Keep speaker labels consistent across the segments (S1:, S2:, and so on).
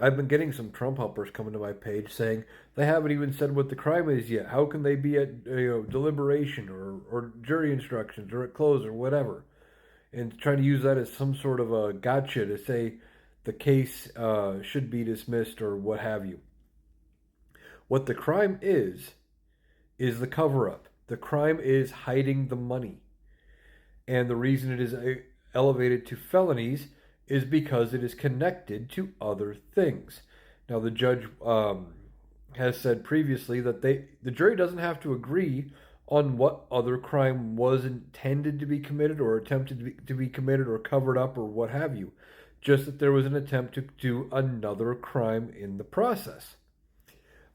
S1: I've been getting some Trump helpers coming to my page saying they haven't even said what the crime is yet. How can they be at deliberation or jury instructions or at close or whatever? And trying to use that as some sort of a gotcha to say the case should be dismissed or what have you. What the crime is the cover up. The crime is hiding the money. And the reason it is elevated to felonies is because it is connected to other things. Now, the judge has said previously that the jury doesn't have to agree on what other crime was intended to be committed or attempted to be committed or covered up or what have you. Just that there was an attempt to do another crime in the process.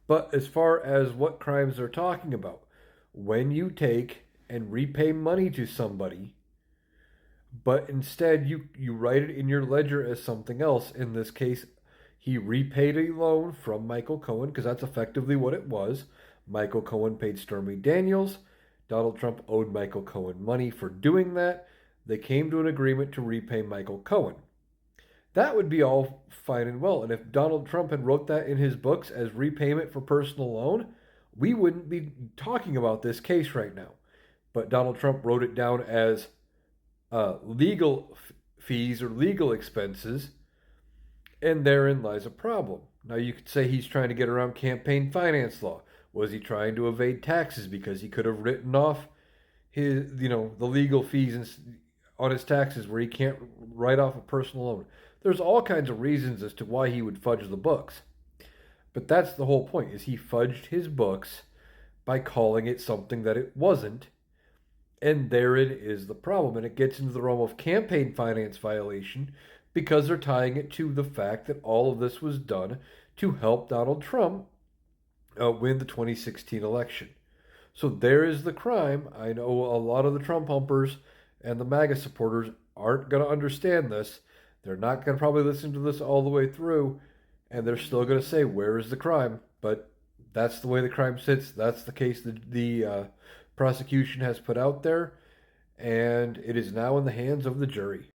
S1: But as far as what crimes they're talking about, when you take and repay money to somebody, but instead you write it in your ledger as something else. In this case, he repaid a loan from Michael Cohen because that's effectively what it was. Michael Cohen paid Stormy Daniels. Donald Trump owed Michael Cohen money for doing that. They came to an agreement to repay Michael Cohen. That would be all fine and well. And if Donald Trump had wrote that in his books as repayment for personal loan, we wouldn't be talking about this case right now. But Donald Trump wrote it down as legal fees or legal expenses, and therein lies a problem. Now, you could say he's trying to get around campaign finance law. Was he trying to evade taxes because he could have written off the legal fees on his taxes where he can't write off a personal loan? There's all kinds of reasons as to why he would fudge the books. But that's the whole point, is he fudged his books by calling it something that it wasn't. And therein is the problem. And it gets into the realm of campaign finance violation because they're tying it to the fact that all of this was done to help Donald Trump win the 2016 election. So there is the crime. I know a lot of the Trump humpers and the MAGA supporters aren't going to understand this. They're not going to probably listen to this all the way through, and they're still going to say, where is the crime? But that's the way the crime sits. That's the case that the prosecution has put out there, and it is now in the hands of the jury.